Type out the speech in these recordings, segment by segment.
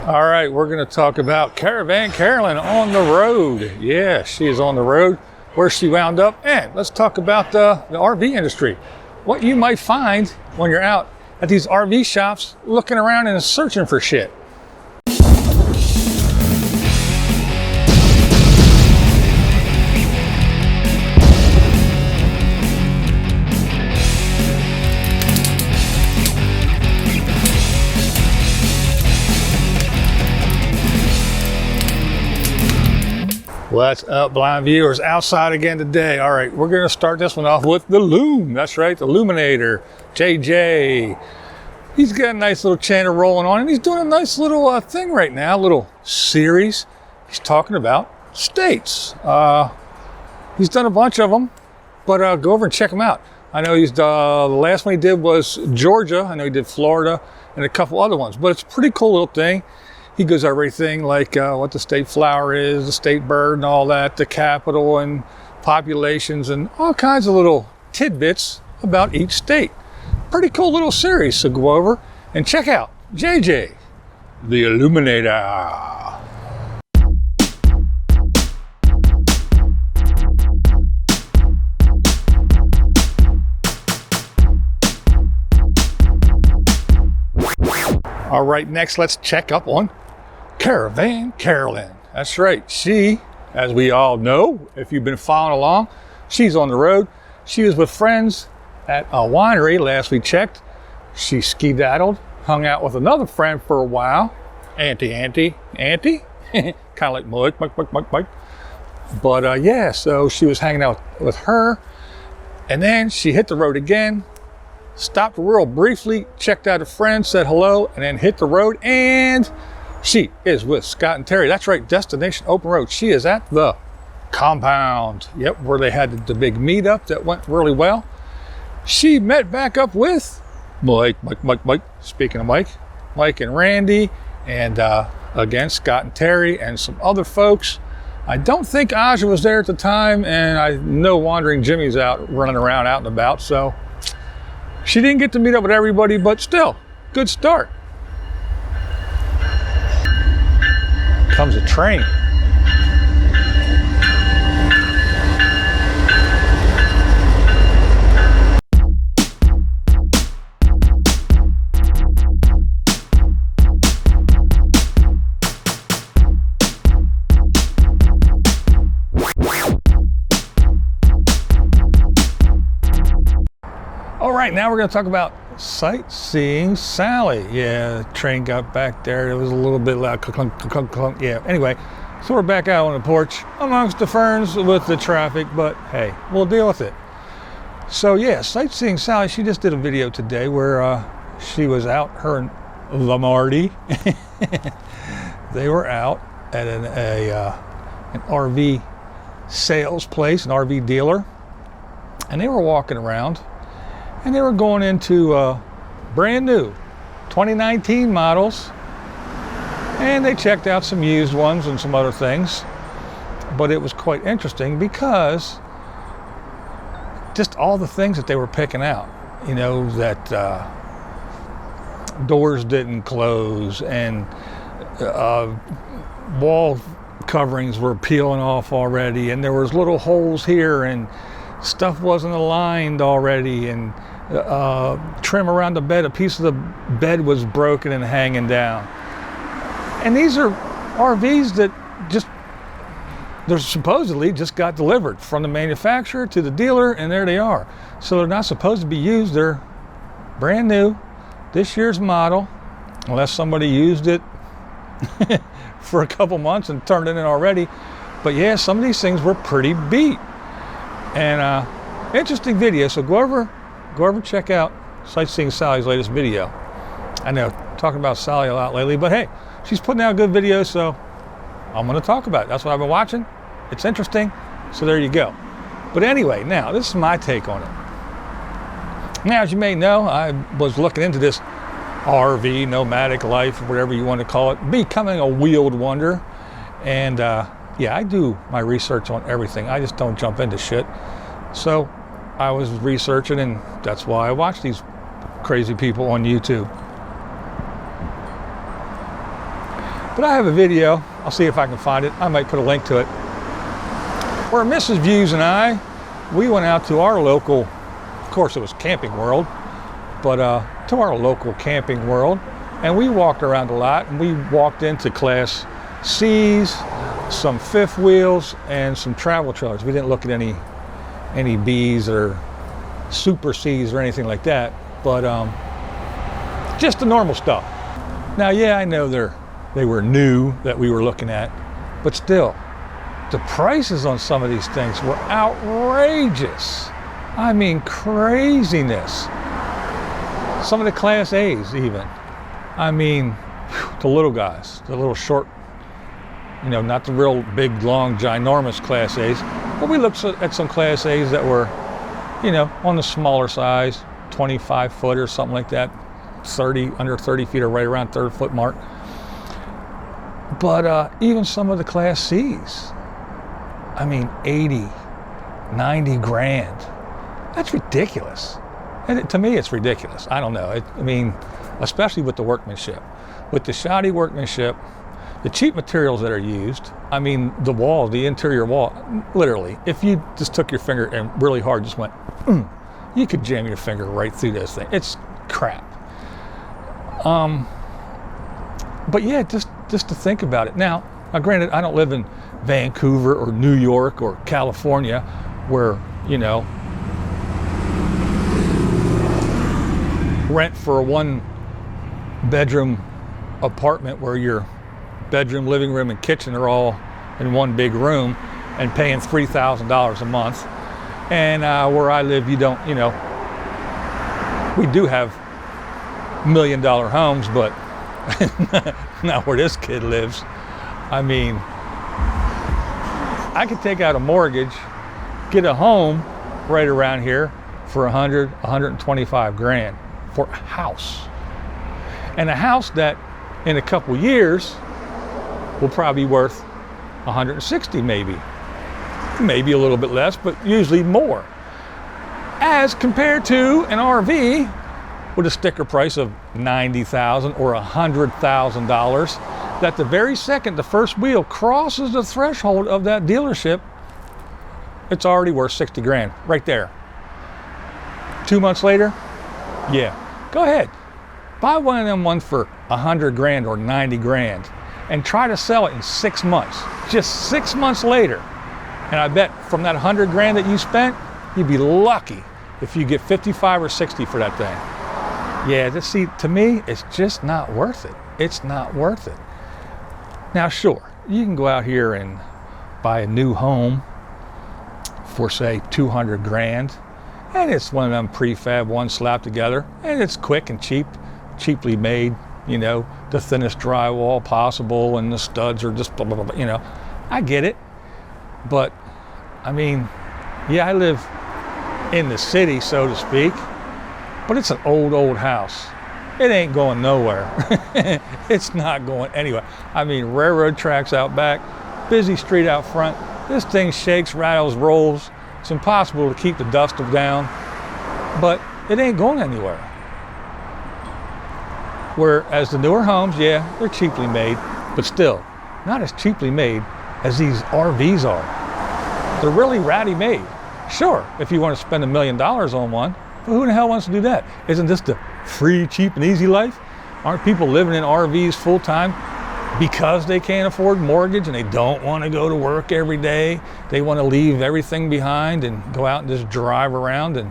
All right, we're going to talk about Caravan Carolyn on the road. Yeah, she is on the road. Where she wound up, and let's talk about the RV industry. What you might find when you're out at these RV shops looking around and searching for shit. What's up, blind viewers? Outside again today. All right, we're gonna start this one off with the Loom. That's right, the Luminator, JJ. He's got a nice little channel rolling on, and he's doing a nice little thing right now, a little series. He's talking about states. He's done a bunch of them, but go over and check them out. I know he's the last one he did was Georgia. I know he did Florida and a couple other ones, but it's a pretty cool little thing. He goes over everything like what the state flower is, the state bird and all that, the capital and populations and all kinds of little tidbits about each state. Pretty cool little series, so go over and check out JJ, the Illuminator. All right, next let's check up on Caravan Carolyn. That's right. She, as we all know, if you've been following along, she's on the road. She was with friends at a winery last we checked. She ski-daddled, hung out with another friend for a while. Auntie. Kind of like Mike. But yeah, so she was hanging out with her. And then she hit the road again, stopped real briefly, checked out a friend, said hello, and then hit the road, and she is with Scott and Terry. That's right, Destination Open Road. She is at the compound. Yep, where they had the big meetup that went really well. She met back up with Mike. Speaking of Mike and Randy, and again, Scott and Terry and some other folks. I don't think Aja was there at the time, and I know Wandering Jimmy's out running around out and about, so she didn't get to meet up with everybody, but still, good start. Comes a train. All right, now we're going to talk about Sightseeing Sally. Yeah, the train got back there. It was a little bit loud. Clunk, clunk, clunk. Yeah, anyway, so we're back out on the porch amongst the ferns with the traffic, but hey, we'll deal with it. So yeah, Sightseeing Sally, she just did a video today where she was out, her and Lamarty. They were out at an RV sales place, an RV dealer, and they were walking around. And they were going into brand new 2019 models, and they checked out some used ones and some other things. But it was quite interesting because just all the things that they were picking out, you know, that doors didn't close and wall coverings were peeling off already, and there was little holes here and stuff wasn't aligned already, and trim around the bed, a piece of the bed was broken and hanging down. And these are RVs that they're supposedly just got delivered from the manufacturer to the dealer, and there they are. So they're not supposed to be used. They're brand new, this year's model, unless somebody used it for a couple months and turned it in already. But yeah, some of these things were pretty beat. And interesting video, so go over check out Sightseeing Sally's latest video. I know, talking about Sally a lot lately, but hey, she's putting out good videos, so I'm going to talk about it. That's what I've been watching. It's interesting, so there you go. But anyway, now, this is my take on it. Now, as you may know, I was looking into this RV, nomadic life, whatever you want to call it, becoming a wheeled wonder. And yeah, I do my research on everything. I just don't jump into shit. So I was researching, and that's why I watch these crazy people on YouTube. But I have a video, I'll see if I can find it. I might put a link to it, where Mrs. Views and I, we went out to our local, of course it was Camping World, but to our local Camping World, and we walked around a lot, and we walked into Class C's, some fifth wheels, and some travel trailers. We didn't look at any B's or Super C's or anything like that, but just the normal stuff. Now, yeah, I know they were new that we were looking at, but still, the prices on some of these things were outrageous. I mean, craziness. Some of the Class A's even. I mean, the little guys, the little short, you know, not the real big, long, ginormous Class A's, but we looked at some Class A's that were, you know, on the smaller size, 25 foot or something like that, under 30 feet or right around 3rd foot mark. But even some of the Class C's, I mean, 80, 90 grand. That's ridiculous. And to me, it's ridiculous. I don't know. I mean, especially with the workmanship. With the shoddy workmanship, the cheap materials that are used, I mean, the wall, the interior wall, literally, if you just took your finger and really hard just went, you could jam your finger right through this thing. It's crap. But yeah, just to think about it. Now, granted, I don't live in Vancouver or New York or California where, you know, rent for a 1-bedroom apartment where your bedroom, living room, and kitchen are all in one big room and paying $3,000 a month. And where I live, you don't, you know, we do have $1 million homes, but not where this kid lives. I mean, I could take out a mortgage, get a home right around here for 125 grand for a house. And a house that in a couple years will probably be worth 160 maybe a little bit less, but usually more, as compared to an RV with a sticker price of $90,000 or $100,000, that the very second the first wheel crosses the threshold of that dealership, it's already worth 60 grand right there. 2 months later, yeah, go ahead, buy one of them ones for 100 grand or 90 grand and try to sell it in 6 months, just 6 months later. And I bet from that 100 grand that you spent, you'd be lucky if you get 55 or 60 for that thing. Yeah, see, to me, it's just not worth it. It's not worth it. Now, sure, you can go out here and buy a new home for, say, 200 grand, and it's one of them prefab ones slapped together, and it's quick and cheaply made, you know, the thinnest drywall possible, and the studs are just blah, blah, blah, you know. I get it, but, I mean, yeah, I live in the city, so to speak, but it's an old house. It ain't going nowhere. It's not going anywhere. I mean, railroad tracks out back, busy street out front. This thing shakes, rattles, rolls. It's impossible to keep the dust down, but it ain't going anywhere. Whereas the newer homes, yeah, they're cheaply made, but still not as cheaply made as these RVs are. They're really ratty made. Sure, if you want to spend $1 million on one, but who the hell wants to do that? Isn't this the free, cheap, and easy life? Aren't people living in RVs full time because they can't afford mortgage and they don't want to go to work every day? They want to leave everything behind and go out and just drive around and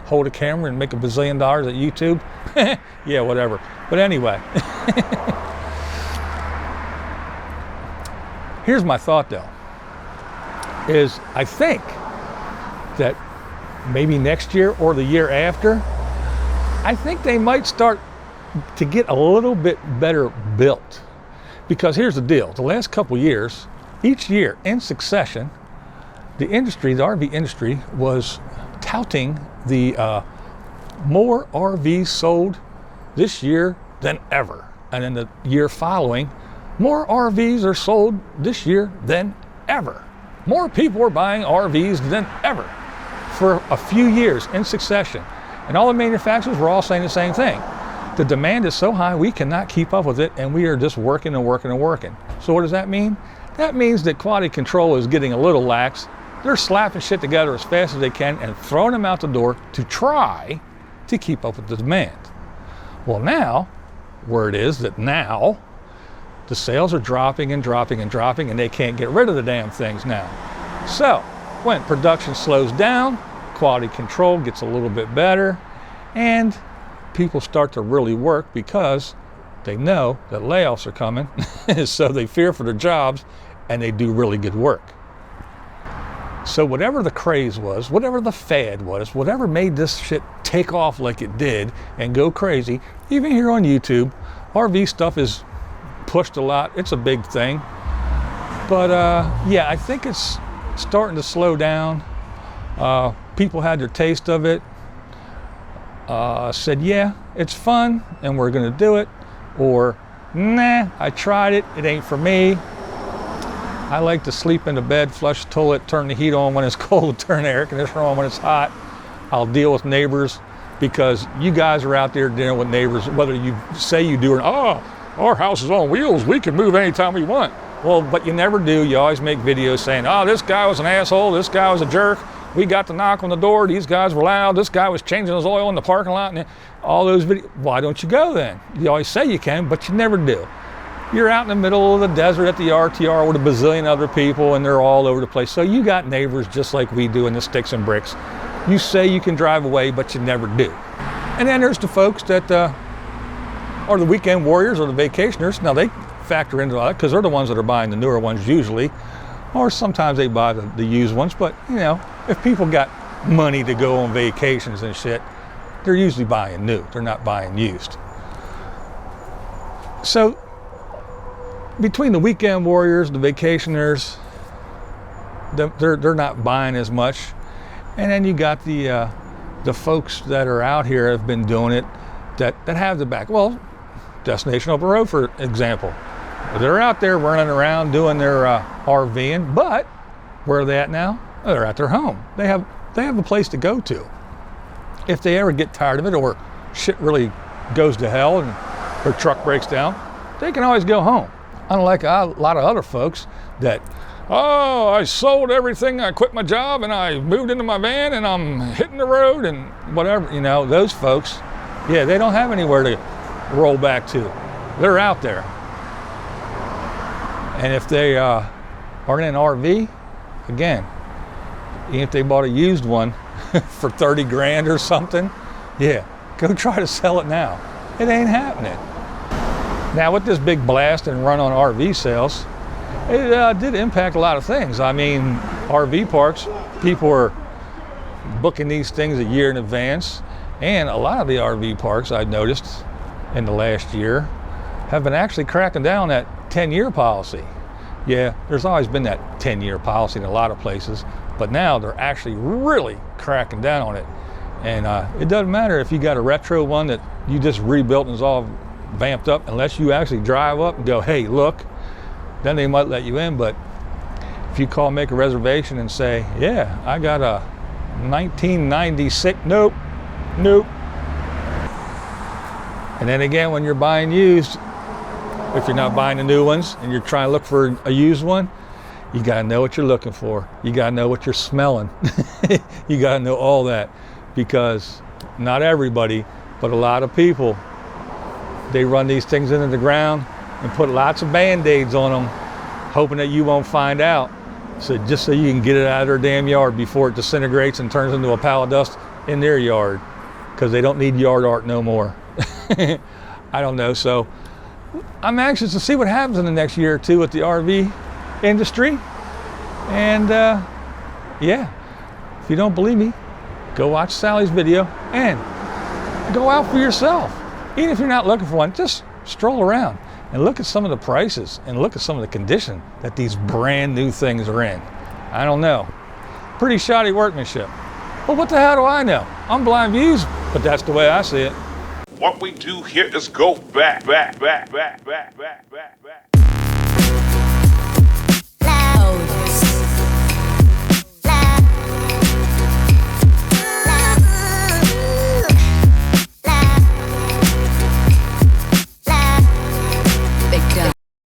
hold a camera and make $1 bazillion at YouTube? Yeah, whatever. But anyway, here's my thought though, is I think that maybe next year or the year after, I think they might start to get a little bit better built. Because here's the deal, the last couple years, each year in succession, the RV industry was touting the more RVs sold this year than ever. And in the year following, more RVs are sold this year than ever. More people are buying RVs than ever for a few years in succession. And all the manufacturers were all saying the same thing. The demand is so high we cannot keep up with it, and we are just working and working and working. So what does that mean? That means that quality control is getting a little lax. They're slapping shit together as fast as they can and throwing them out the door to try to keep up with the demand. Well, now, word is that now the sales are dropping and dropping and dropping, and they can't get rid of the damn things now. So when production slows down, quality control gets a little bit better, and people start to really work because they know that layoffs are coming, so they fear for their jobs, and they do really good work. So whatever the craze was, whatever the fad was, whatever made this shit take off like it did and go crazy, even here on YouTube, RV stuff is pushed a lot. It's a big thing. But yeah, I think it's starting to slow down. People had their taste of it. Said, yeah, it's fun and we're gonna do it, or nah, I tried it, it ain't for me. I like to sleep in the bed, flush the toilet, turn the heat on when it's cold, turn the air conditioner on when it's hot. I'll deal with neighbors because you guys are out there dealing with neighbors, whether you say you do or not. Oh, our house is on wheels, we can move anytime we want. Well, but you never do. You always make videos saying, oh, this guy was an asshole, this guy was a jerk. We got the knock on the door, these guys were loud, this guy was changing his oil in the parking lot, and all those videos. Why don't you go then? You always say you can, but you never do. You're out in the middle of the desert at the RTR with a bazillion other people, and they're all over the place. So you got neighbors just like we do in the sticks and bricks. You say you can drive away, but you never do. And then there's the folks that are the weekend warriors or the vacationers. Now they factor into that because they're the ones that are buying the newer ones usually, or sometimes they buy the used ones. But you know, if people got money to go on vacations and shit, they're usually buying new. They're not buying used. So between the weekend warriors, the vacationers, they're not buying as much. And then you got the folks that are out here have been doing it that have the back. Well, Destination Open Road, for example. They're out there running around doing their RVing, but where are they at now? Oh, they're at their home. They have a place to go to. If they ever get tired of it or shit really goes to hell and their truck breaks down, they can always go home. Unlike a lot of other folks that, oh, I sold everything, I quit my job and I moved into my van and I'm hitting the road and whatever, you know, those folks, yeah, they don't have anywhere to roll back to. They're out there. And if they are in an RV, again, even if they bought a used one for 30 grand or something, yeah, go try to sell it now. It ain't happening. Now with this big blast and run on RV sales, it did impact a lot of things. I mean, RV parks, people are booking these things a year in advance, and a lot of the RV parks I've noticed in the last year have been actually cracking down that 10-year policy. Yeah, there's always been that 10-year policy in a lot of places, but now they're actually really cracking down on it. And it doesn't matter if you got a retro one that you just rebuilt and is all vamped up, unless you actually drive up and go, hey, look, then they might let you in. But if you call, make a reservation and say, yeah, I got a 1996, nope. And then again, when you're buying used, if you're not buying the new ones and you're trying to look for a used one, you gotta know what you're looking for. You gotta know what you're smelling. You gotta know all that, because not everybody, but a lot of people, they run these things into the ground and put lots of Band-Aids on them, hoping that you won't find out. So just so you can get it out of their damn yard before it disintegrates and turns into a pile of dust in their yard, because they don't need yard art no more. I don't know. So I'm anxious to see what happens in the next year or two with the RV industry. And yeah, if you don't believe me, go watch Sally's video and go out for yourself. Even if you're not looking for one, just stroll around and look at some of the prices and look at some of the condition that these brand new things are in. I don't know. Pretty shoddy workmanship. But what the hell do I know? I'm BlindViews, but that's the way I see it. What we do here is go back.